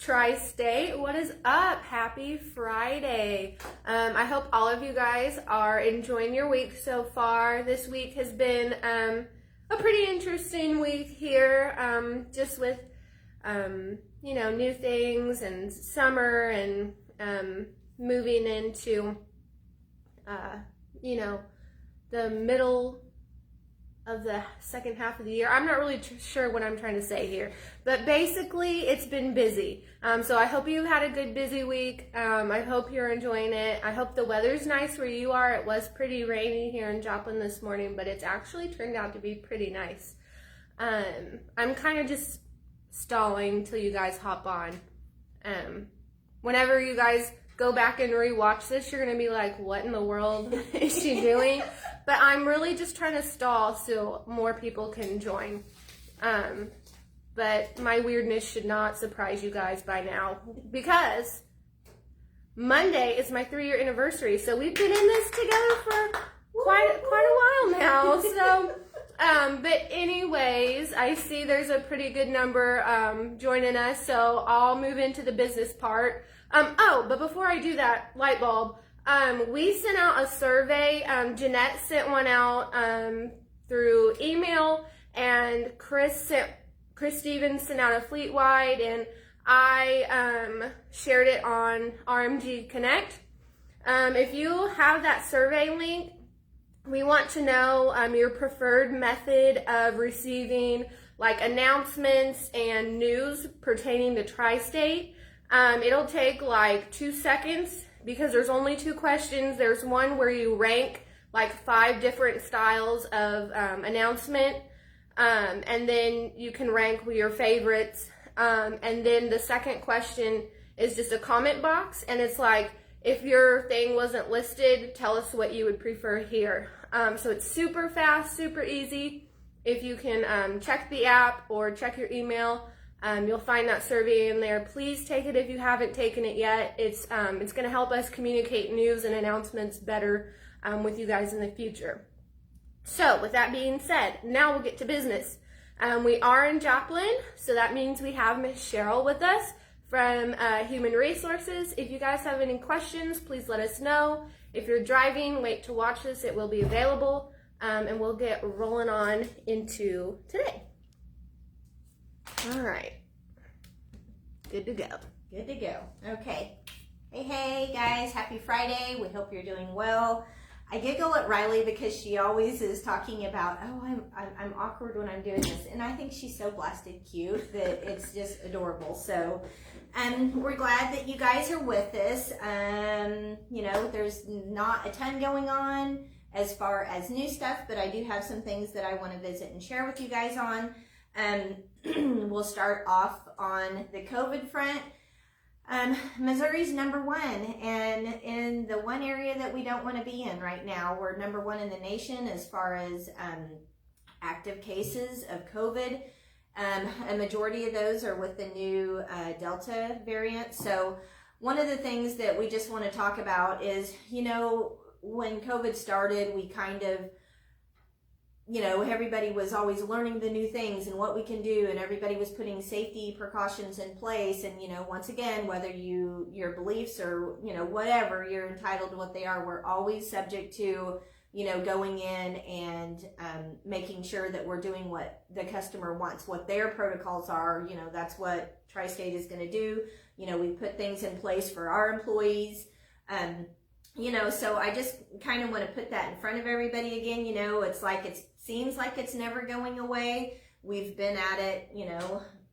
Tri-State, what is up? Happy Friday. I hope all of you guys are enjoying your week so far. This week has been a pretty interesting week here, just with new things and summer and moving into the middle of the second half of the year. I'm not really sure what I'm trying to say here, but basically it's been busy. So I hope you had a good busy week. I hope you're enjoying it. I hope the weather's nice where you are. It was pretty rainy here in Joplin this morning, but it's actually turned out to be pretty nice. I'm kind of just stalling till you guys hop on. Whenever you guys go back and rewatch this, you're gonna be like, what in the world is she doing? But I'm really just trying to stall so more people can join. But my weirdness should not surprise you guys by now, because Monday is my 3-year anniversary. So we've been in this together for quite a while now. So, but anyways, I see there's a pretty good number joining us. So I'll move into the business part. But before I do that, light bulb. We sent out a survey. Jeanette sent one out through email, and Chris Stevens sent out a fleet-wide, and I shared it on RMG Connect. If you have that survey link, we want to know your preferred method of receiving like announcements and news pertaining to Tri-State. It'll take like 2 seconds, because there's only 2 questions. There's one where you rank like 5 different styles of announcement, and then you can rank your favorites. And then the second question is just a comment box, and it's like, if your thing wasn't listed, tell us what you would prefer here. So it's super fast, super easy. If you can check the app or check your email, you'll find that survey in there. Please take it if you haven't taken it yet. It's going to help us communicate news and announcements better with you guys in the future. So with that being said, now we'll get to business. We are in Joplin, so that means we have Miss Cheryl with us from Human Resources. If you guys have any questions, please let us know. If you're driving, wait to watch this. It will be available, and we'll get rolling on into today. All right. Good to go. Good to go. Okay. Hey guys, happy Friday. We hope you're doing well. I giggle at Riley because she always is talking about, I'm awkward when I'm doing this, and I think she's so blasted cute that it's just adorable. So, we're glad that you guys are with us. There's not a ton going on as far as new stuff, but I do have some things that I want to visit and share with you guys on. We'll start off on the COVID front. Missouri's #1, and in the one area that we don't want to be in right now, we're #1 in the nation as far as active cases of COVID. A majority of those are with the new Delta variant. So one of the things that we just want to talk about is, when COVID started, we kind of, everybody was always learning the new things and what we can do, and everybody was putting safety precautions in place. And, once again, whether your beliefs or, whatever, you're entitled to what they are, we're always subject to, going in and making sure that we're doing what the customer wants, what their protocols are. That's what Tri-State is going to do. We put things in place for our employees. So I just kind of want to put that in front of everybody again. It's like, it seems like it's never going away. We've been at it,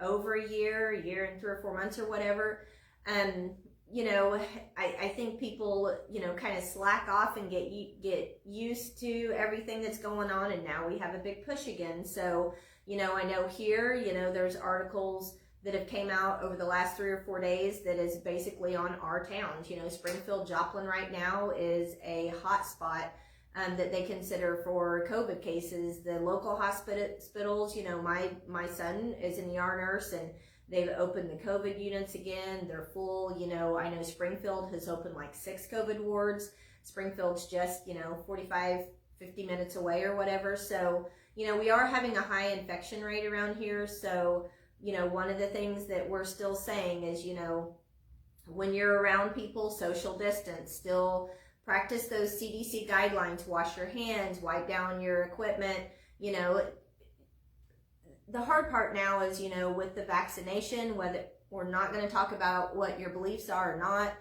over a year and 3 or 4 months or whatever. I think people, kind of slack off and get used to everything that's going on. And now we have a big push again. So, I know here, there's articles that have came out over the last 3 or 4 days that is basically on our towns. Springfield, Joplin right now is a hot spot that they consider for COVID cases. The local hospitals, my son is an ER nurse, and they've opened the COVID units again. They're full. I know Springfield has opened like 6 COVID wards. Springfield's just, 45, 50 minutes away or whatever. So, we are having a high infection rate around here. So, one of the things that we're still saying is, when you're around people, social distance, still practice those CDC guidelines, wash your hands, wipe down your equipment. The hard part now is, with the vaccination, whether we're not going to talk about what your beliefs are or not,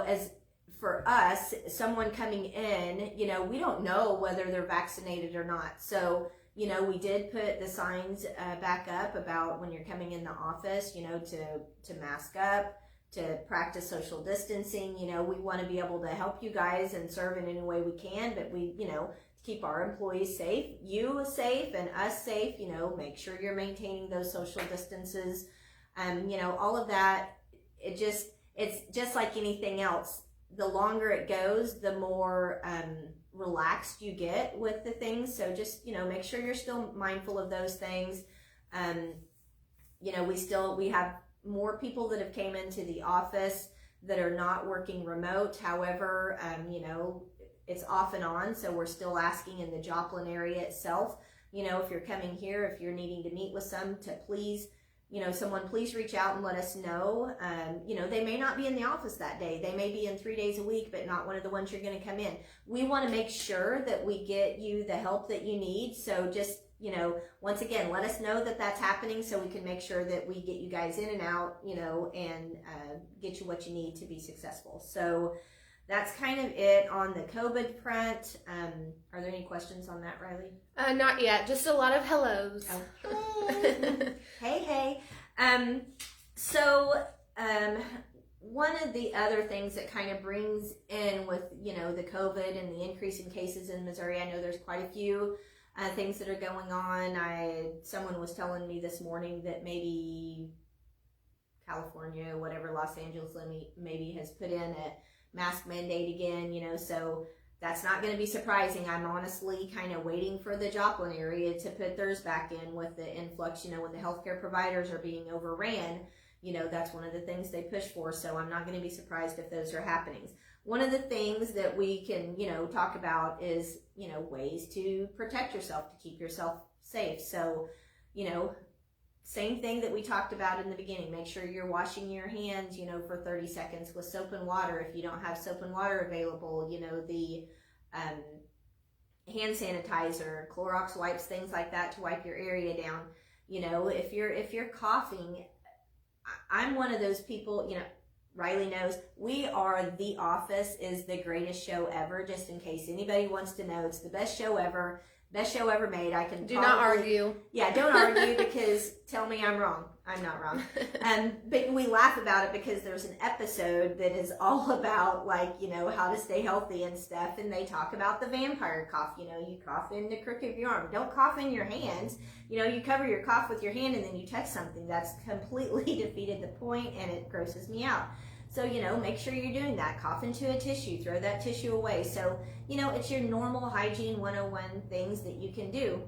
as for us, someone coming in, we don't know whether they're vaccinated or not. So, we did put the signs back up about when you're coming in the office, to mask up, to practice social distancing. We want to be able to help you guys and serve in any way we can, but we, keep our employees safe, you safe, and us safe, make sure you're maintaining those social distances. All of that, it's just like anything else. The longer it goes, the more relaxed you get with the things. So just, make sure you're still mindful of those things. We have more people that have came into the office that are not working remote. However, it's off and on. So we're still asking in the Joplin area itself, if you're coming here, if you're needing to meet with some, to please, someone please reach out and let us know. They may not be in the office that day. They may be in 3 days a week, but not one of the ones you're going to come in. We want to make sure that we get you the help that you need. So just, once again, let us know that that's happening so we can make sure that we get you guys in and out, and get you what you need to be successful. So that's kind of it on the COVID front. Are there any questions on that, Riley? Not yet. Just a lot of hellos. Oh. Hey. One of the other things that kind of brings in with, the COVID and the increase in cases in Missouri, I know there's quite a few things that are going on. Someone was telling me this morning that maybe California, whatever, Los Angeles maybe has put in a mask mandate again, so that's not going to be surprising. I'm honestly kind of waiting for the Joplin area to put theirs back in with the influx, when the healthcare providers are being overran, that's one of the things they push for. So I'm not going to be surprised if those are happening. One of the things that we can, talk about is, ways to protect yourself, to keep yourself safe. So, same thing that we talked about in the beginning. Make sure you're washing your hands, for 30 seconds with soap and water. If you don't have soap and water available, the hand sanitizer, Clorox wipes, things like that to wipe your area down. If you're coughing, I'm one of those people, Riley knows, we are The Office is the greatest show ever, just in case anybody wants to know. It's the best show ever. Best show ever made. I can not argue. Yeah, don't argue, because tell me I'm wrong. I'm not wrong. But we laugh about it because there's an episode that is all about, how to stay healthy and stuff. And they talk about the vampire cough. You cough in the crook of your arm. Don't cough in your hands. You cover your cough with your hand and then you touch something. That's completely defeated the point, and it grosses me out. So, make sure you're doing that. Cough into a tissue, throw that tissue away. So, it's your normal hygiene 101 things that you can do.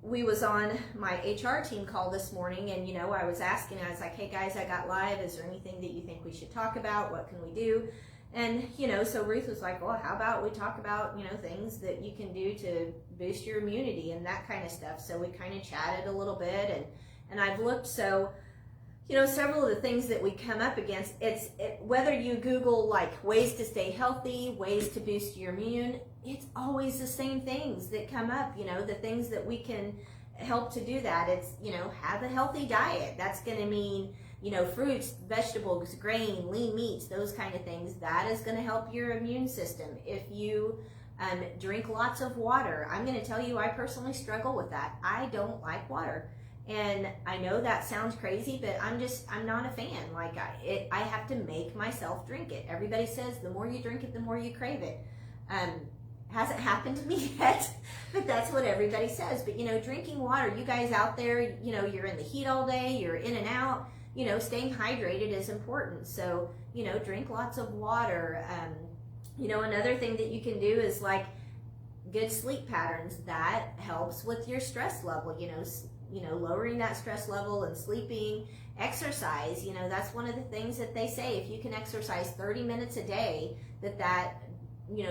We was on my HR team call this morning, and, I was like, hey guys, I got live. Is there anything that you think we should talk about? What can we do? And, so Ruth was like, well, how about we talk about, things that you can do to boost your immunity and that kind of stuff. So we kind of chatted a little bit, and I've looked, so several of the things that we come up against, whether you Google ways to stay healthy, ways to boost your immune, it's always the same things that come up, the things that we can help to do that. It's, have a healthy diet. That's going to mean, fruits, vegetables, grain, lean meats, those kind of things. That is going to help your immune system. If you drink lots of water, I'm going to tell you, I personally struggle with that. I don't like water. And I know that sounds crazy, but I'm not a fan. I have to make myself drink it. Everybody says the more you drink it, the more you crave it. Hasn't happened to me yet, but that's what everybody says. But, drinking water, you guys out there, you're in the heat all day, you're in and out, staying hydrated is important. So, drink lots of water. Another thing that you can do is good sleep patterns. That helps with your stress level, lowering that stress level and sleeping. Exercise, that's one of the things that they say. If you can exercise 30 minutes a day, that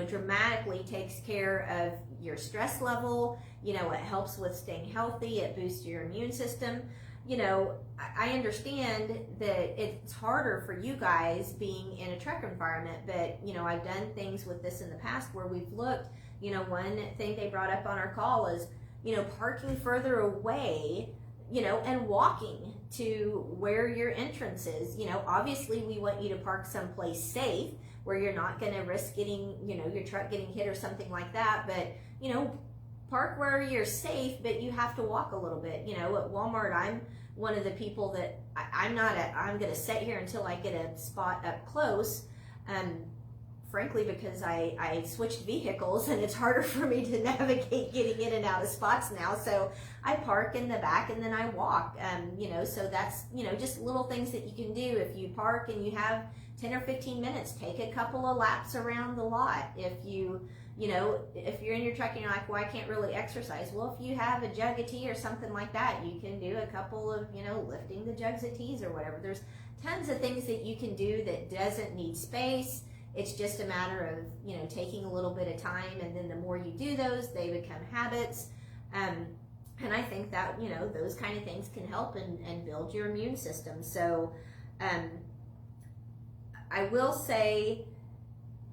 dramatically takes care of your stress level. You know, it helps with staying healthy. It boosts your immune system. You know, I understand that it's harder for you guys being in a truck environment, but, you know, I've done things with this in the past where we've looked, you know, one thing they brought up on our call is, you know, parking further away, you know, and walking to where your entrance is. You know, obviously we want you to park someplace safe where you're not going to risk getting, you know, your truck getting hit or something like that, but, you know, park where you're safe, but you have to walk a little bit. You know, at Walmart, I'm one of the people that I'm going to sit here until I get a spot up close. Frankly, because I switched vehicles and it's harder for me to navigate getting in and out of spots now. So I park in the back and then I walk. You know, so that's, you know, just little things that you can do. If you park and you have 10 or 15 minutes, take a couple of laps around the lot. If you know, if you're in your truck and you're like, well, I can't really exercise. Well, if you have a jug of tea or something like that, you can do a couple of, you know, lifting the jugs of teas or whatever. There's tons of things that you can do that doesn't need space. It's just a matter of, you know, taking a little bit of time, and then the more you do those, they become habits. And I think that, you know, those kind of things can help and build your immune system. So I will say,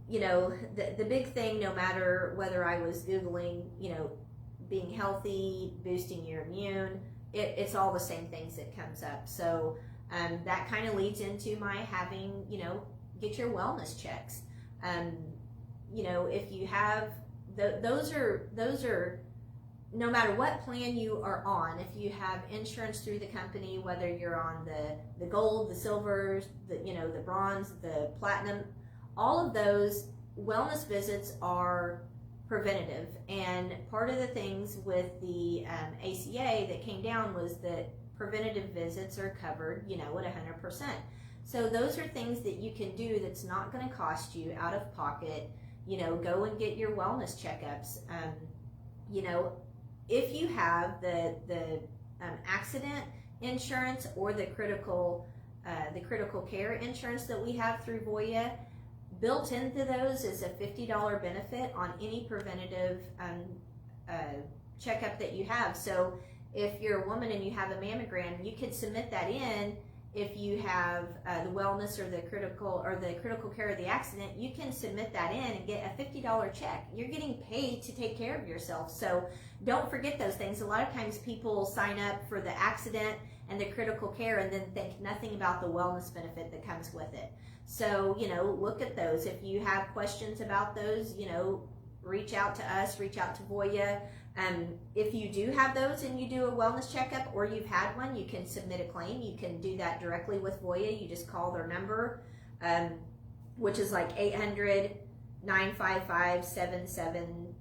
you know, the big thing, no matter whether I was Googling, you know, being healthy, boosting your immune, it's all the same things that comes up. So that kind of leads into my having, you know, get your wellness checks. You know, if you have, those are, no matter what plan you are on, if you have insurance through the company, whether you're on the gold, the silver, you know, the bronze, the platinum, all of those wellness visits are preventative. And part of the things with the ACA that came down was that preventative visits are covered, you know, at 100%. So those are things that you can do that's not going to cost you out of pocket. You know, go and get your wellness checkups. You know, if you have the accident insurance or the critical care insurance that we have through Voya, built into those is a $50 benefit on any preventative checkup that you have. So if you're a woman and you have a mammogram, you can submit that in. If you have the wellness or the critical care of the accident, you can submit that in and get a $50 check. You're getting paid to take care of yourself. So don't forget those things. A lot of times people sign up for the accident and the critical care and then think nothing about the wellness benefit that comes with it. So, you know, look at those. If you have questions about those, you know, reach out to us, reach out to Voya. If you do have those and you do a wellness checkup or you've had one, you can submit a claim. You can do that directly with Voya. You just call their number, which is like 800-955-77,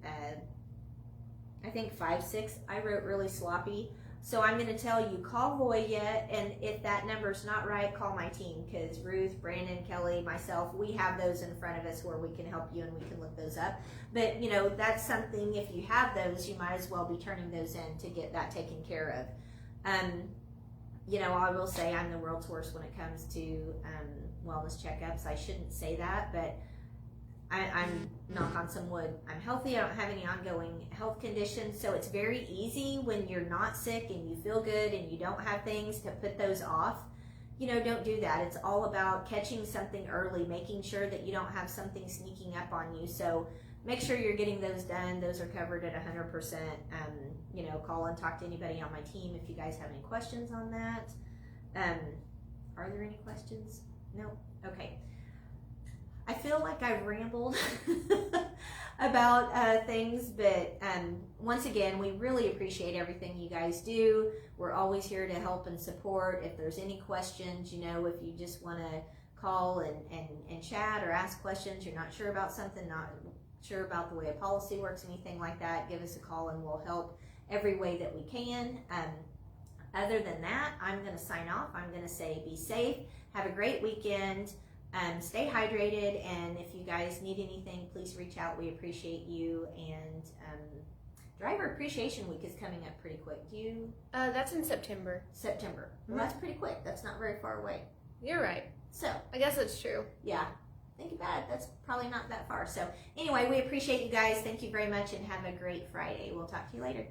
I think 56. I wrote really sloppy. So I'm going to tell you, call Voya, and if that number's not right, call my team, because Ruth, Brandon, Kelly, myself, we have those in front of us where we can help you and we can look those up. But, you know, that's something, if you have those, you might as well be turning those in to get that taken care of. You know, I will say I'm the world's worst when it comes to wellness checkups. I shouldn't say that, but I'm, knock on some wood, I'm healthy. I don't have any ongoing health conditions. So it's very easy when you're not sick and you feel good and you don't have things to put those off. You know, don't do that. It's all about catching something early, making sure that you don't have something sneaking up on you. So make sure you're getting those done. Those are covered at 100%. You know, call and talk to anybody on my team if you guys have any questions on that. Are there any questions? No? Okay. I feel like I've rambled about things, but once again, we really appreciate everything you guys do. We're always here to help and support. If there's any questions, you know, if you just want to call and chat or ask questions, you're not sure about something, not sure about the way a policy works, anything like that, give us a call and we'll help every way that we can. Other than that, I'm going to sign off. I'm going to say be safe, have a great weekend. Stay hydrated, and if you guys need anything, please reach out. We appreciate you. And Driver Appreciation Week is coming up pretty quick. Do you? That's in September. September. Well, that's pretty quick. That's not very far away. You're right. So I guess that's true. Yeah. think about it, that's probably not that far. So anyway, we appreciate you guys. Thank you very much and have a great Friday. We'll talk to you later.